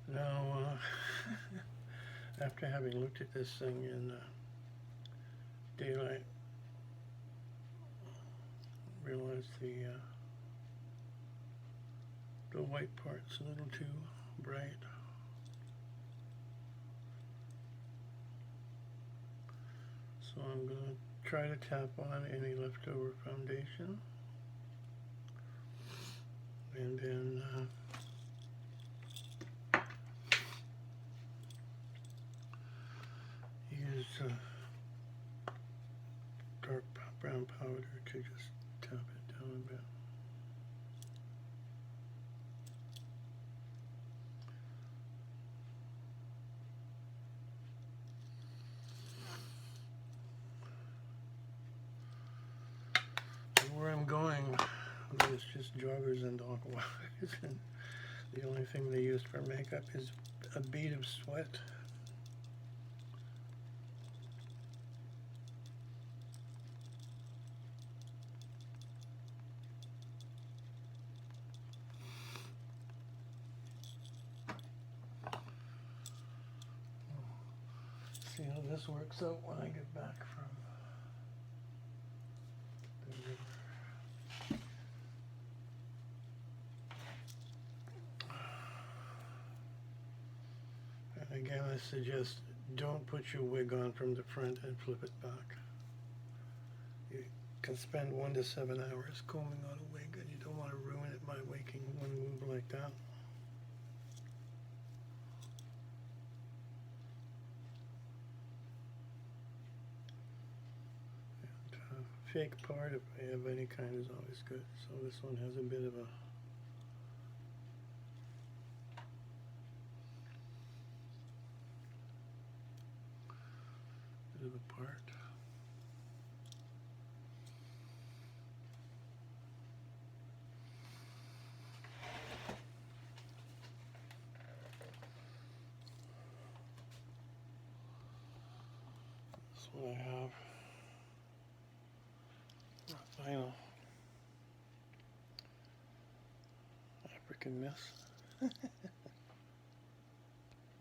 Now, after having looked at this thing in daylight, realized the white part's a little too bright. So I'm going to try to tap on any leftover foundation, and then use dark brown powder to just tap it down a bit. And where I'm going, it's just joggers and dog walkers, and the only thing they used for makeup is a bead of sweat. See how this works out when I get back from the river. And again, I suggest don't put your wig on from the front and flip it back. You can spend 1 to 7 hours combing out a wig, and you don't want to ruin it by making one move like that. Fake part, if I have any kind, is always good. So this one has a bit of a part. That's what I have. Final African Miss.